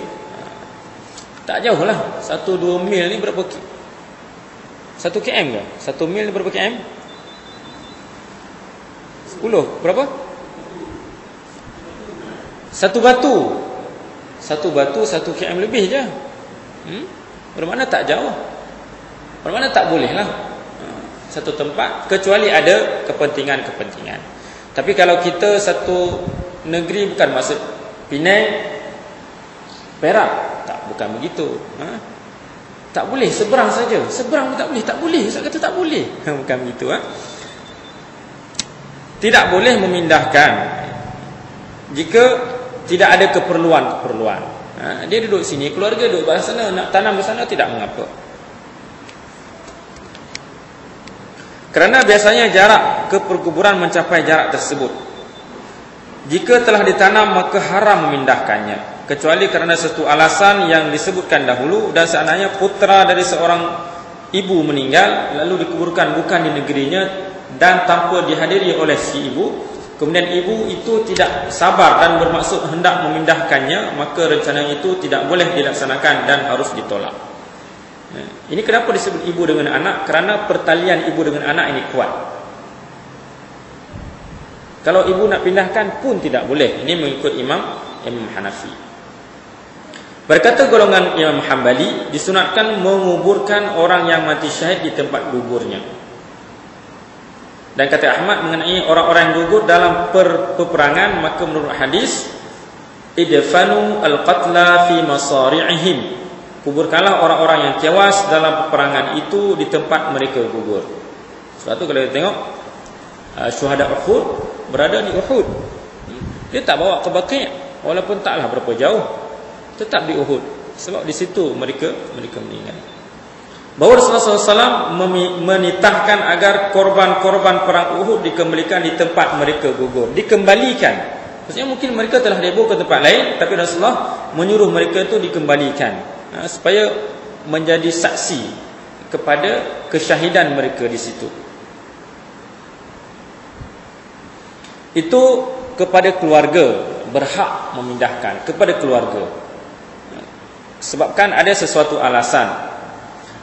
Tak jauh lah, 1-2 mil ni berapa 1 km ke? 1 mil ni berapa km? 10, berapa? 1 batu 1 km lebih je. Bermakna tak jauh, bermakna tak boleh lah satu tempat, kecuali ada kepentingan. Tapi kalau kita satu negeri, bukan maksud Penang perak. Tak, bukan begitu. Tak boleh seberang saja. Seberang pun tak boleh. Tak boleh. Ustaz kata tak boleh. Bukan begitu. Tidak boleh memindahkan jika tidak ada keperluan-keperluan. Dia duduk sini, keluarga duduk belah sana, nak tanam ke sana, tidak mengapa. Kerana biasanya jarak ke perkuburan mencapai jarak tersebut. Jika telah ditanam, maka haram memindahkannya, kecuali kerana satu alasan yang disebutkan dahulu, dan seandainya putera dari seorang ibu meninggal lalu dikuburkan bukan di negerinya dan tanpa dihadiri oleh si ibu, kemudian ibu itu tidak sabar dan bermaksud hendak memindahkannya, maka rencana itu tidak boleh dilaksanakan dan harus ditolak. Ini kenapa disebut ibu dengan anak? Kerana pertalian ibu dengan anak ini kuat. Kalau ibu nak pindahkan pun tidak boleh. Ini mengikut Imam Hanafi. Berkata golongan Imam Hambali, disunatkan menguburkan orang yang mati syahid di tempat guburnya. Dan kata Ahmad mengenai orang-orang yang gugur dalam peperangan, maka menurut hadis, idfanu al-qatla fi masari'ihim, kuburkanlah orang-orang yang tewas dalam peperangan itu di tempat mereka gugur. Sebab tu kalau kita tengok syuhada Uhud berada di Uhud, dia tak bawa ke Baqi', walaupun taklah berapa jauh, tetap di Uhud, sebab di situ mereka meninggal. Bahawa Rasulullah SAW menitahkan agar korban-korban perang Uhud dikembalikan di tempat mereka gugur. Dikembalikan, maksudnya mungkin mereka telah dibawa ke tempat lain, tapi Rasulullah menyuruh mereka itu dikembalikan, supaya menjadi saksi kepada kesyahidan mereka di situ. Itu kepada keluarga, berhak memindahkan kepada keluarga, sebabkan ada sesuatu alasan.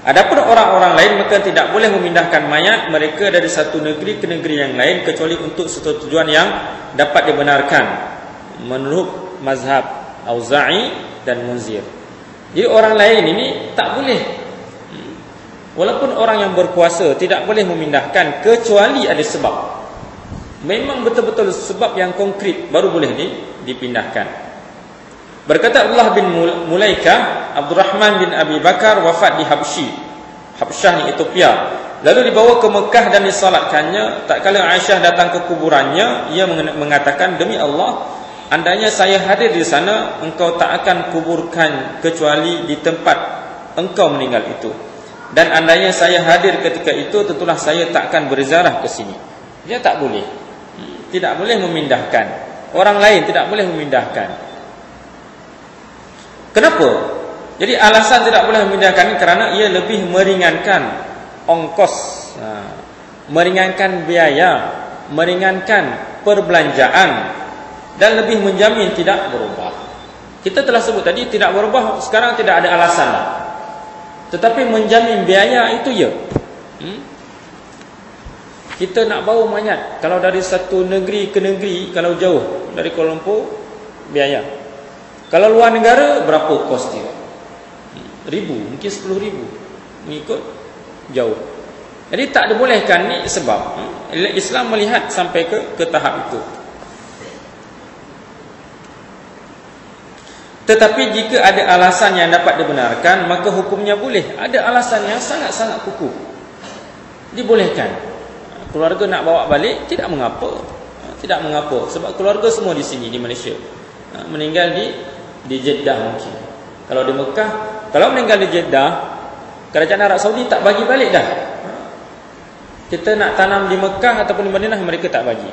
Adapun orang-orang lain, maka tidak boleh memindahkan mayat mereka dari satu negeri ke negeri yang lain, kecuali untuk satu tujuan yang dapat dibenarkan menurut mazhab Auza'i dan Munzir. Jadi orang lain ini tak boleh, walaupun orang yang berkuasa tidak boleh memindahkan, kecuali ada sebab. Memang betul-betul sebab yang konkret baru boleh dipindahkan. Berkata Abdullah bin Mulaikah, Abdurrahman bin Abi Bakar wafat di Habsyah ni Ethiopia, lalu dibawa ke Mekah dan disalatkannya. Tak kala Aisyah datang ke kuburannya, ia mengatakan, demi Allah, andainya saya hadir di sana, engkau tak akan kuburkan kecuali di tempat engkau meninggal itu. Dan andainya saya hadir ketika itu, tentulah saya tak akan berziarah ke sini. Dia tak boleh, tidak boleh memindahkan. Orang lain tidak boleh memindahkan. Kenapa? Jadi alasan tidak boleh memindahkan kerana ia lebih meringankan ongkos, meringankan biaya, meringankan perbelanjaan, dan lebih menjamin tidak berubah. Kita telah sebut tadi tidak berubah, sekarang tidak ada alasan lah. Tetapi menjamin biaya itu ya. Kita nak bawa mayat, kalau dari satu negeri ke negeri, kalau jauh dari Kuala Lumpur, biaya. Kalau luar negara, berapa kos dia? Ribu, mungkin 10,000, mengikut jauh. Jadi tak dibolehkan ni sebab Islam melihat sampai ke tahap itu. Tetapi jika ada alasan yang dapat dibenarkan, maka hukumnya boleh. Ada alasan yang sangat-sangat kukuh, dibolehkan. Keluarga nak bawa balik, tidak mengapa. Tidak mengapa, sebab keluarga semua di sini, di Malaysia. Meninggal di Jeddah mungkin. Kalau di Mekah, kalau meninggal di Jeddah, kerajaan Arab Saudi tak bagi balik dah. Kita nak tanam di Mekah ataupun di Madinah, mereka tak bagi.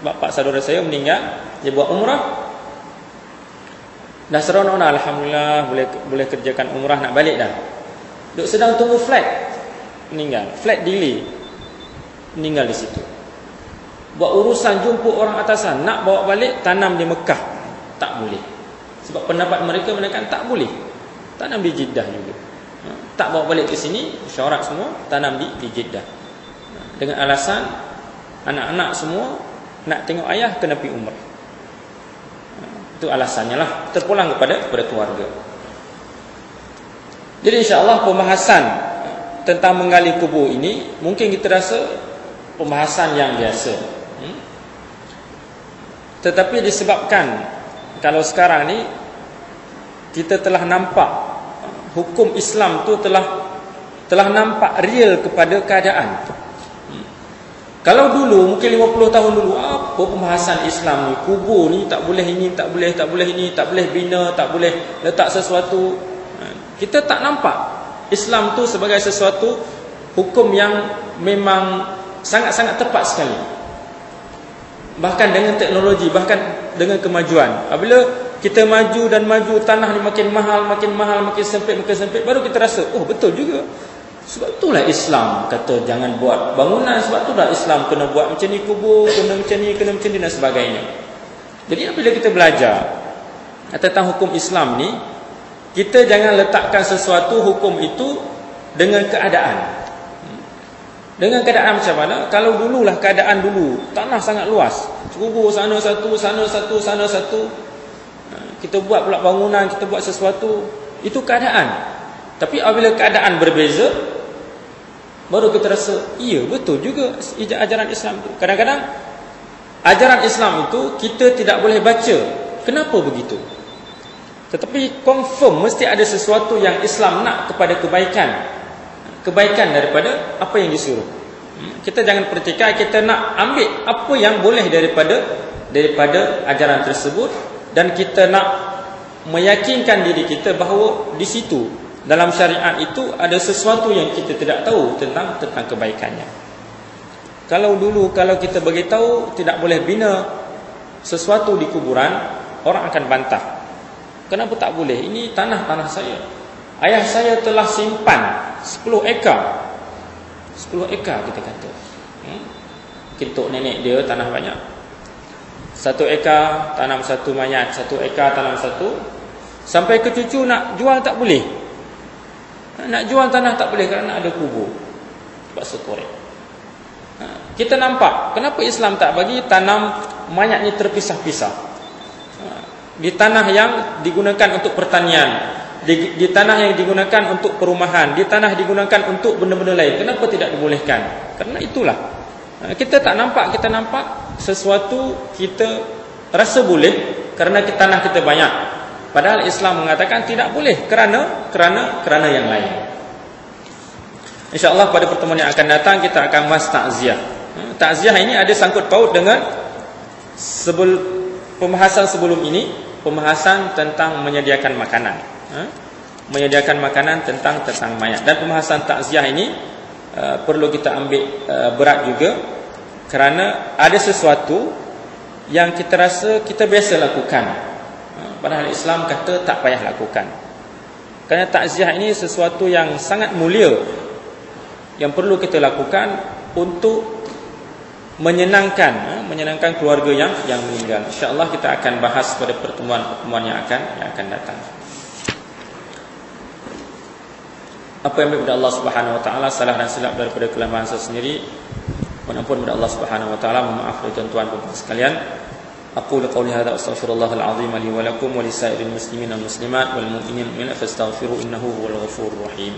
Bapak saudara saya meninggal, dia buat umrah, dah seronok, alhamdulillah, boleh kerjakan umrah, nak balik dah. Duk sedang tunggu flight, meninggal, flight delay, meninggal di situ. Buat urusan jumpa orang atasan, nak bawa balik tanam di Mekah, tak boleh. Sebab pendapat mereka menekan tak boleh. Tanam di Jeddah juga. Tak bawa balik ke sini, syarat semua tanam di Jeddah. Dengan alasan anak-anak semua nak tengok ayah, kena pergi umrah. Itu alasannya lah. Terpulang kepada keluarga. Jadi insya-Allah pembahasan tentang menggali kubur ini mungkin kita rasa pembahasan yang biasa. Tetapi disebabkan kalau sekarang ni kita telah nampak hukum Islam tu telah nampak real kepada keadaan. Kalau dulu mungkin 50 tahun dulu, apa pembahasan Islam ni, kubur ni tak boleh ini, tak boleh ini, tak boleh bina, tak boleh letak sesuatu. Kita tak nampak Islam tu sebagai sesuatu hukum yang memang sangat-sangat tepat sekali. Bahkan dengan teknologi, bahkan dengan kemajuan. Apabila kita maju dan maju, tanah ni makin mahal, makin sempit, baru kita rasa, oh betul juga. Sebab itulah Islam kata jangan buat bangunan, sebab itulah Islam kena buat macam ni kubur, kena macam ni dan sebagainya. Jadi apabila kita belajar tentang hukum Islam ni, kita jangan letakkan sesuatu hukum itu dengan keadaan. Dengan keadaan macam mana? Kalau dululah keadaan dulu, tanah sangat luas, kubur sana satu, kita buat pula bangunan, kita buat sesuatu, itu keadaan. Tapi apabila keadaan berbeza, baru kita rasa, iya betul juga ajaran Islam itu. Kadang-kadang ajaran Islam itu kita tidak boleh baca, kenapa begitu? Tetapi confirm mesti ada sesuatu yang Islam nak kepada kebaikan daripada apa yang disuruh. Kita jangan pertikaikan, kita nak ambil apa yang boleh daripada ajaran tersebut, dan kita nak meyakinkan diri kita bahawa di situ dalam syariat itu ada sesuatu yang kita tidak tahu tentang kebaikannya. Kalau dulu kalau kita beritahu tidak boleh bina sesuatu di kuburan, orang akan bantah. Kenapa tak boleh? Ini tanah saya. Ayah saya telah simpan 10 ekar. 10 ekar kita kata. Untuk nenek dia tanah banyak. 1 ekar tanam 1 mayat, 1 ekar tanam 1. Sampai ke cucu nak jual tak boleh. Nak jual tanah tak boleh kerana ada kubur. Sebab sekorek. Kita nampak kenapa Islam tak bagi tanam mayat ni terpisah-pisah. Di tanah yang digunakan untuk pertanian, di tanah yang digunakan untuk perumahan, di tanah digunakan untuk benda-benda lain. Kenapa tidak dibolehkan? Kerana itulah. Kita tak nampak, kita nampak sesuatu kita rasa boleh kerana tanah kita banyak. Padahal Islam mengatakan tidak boleh kerana yang lain. InsyaAllah pada pertemuan yang akan datang kita akan bahas takziah. Takziah ini ada sangkut paut dengan pembahasan sebelum ini, pembahasan tentang menyediakan makanan. Menyediakan makanan tentang mayat. Dan pembahasan takziah ini perlu kita ambil berat juga, kerana ada sesuatu yang kita rasa kita biasa lakukan, padahal Islam kata tak payah lakukan. Kerana takziah ini sesuatu yang sangat mulia, yang perlu kita lakukan untuk menyenangkan keluarga yang meninggal. InsyaAllah kita akan bahas pada pertemuan yang akan datang. Apa yang baik kepada Allah Subhanahu Wa Taala, salah dan silap daripada kelemahan saya sendiri, mohon ampun kepada Allah Subhanahu Wa Taala, mohon maaf kepada tuan-tuan dan puan sekalian. أقول قولي هذا أستغفر الله العظيم لي ولكم ولسائر المسلمين والمسلمات والمؤمنين والمؤمنات فاستغفروه إنه هو الغفور الرحيم.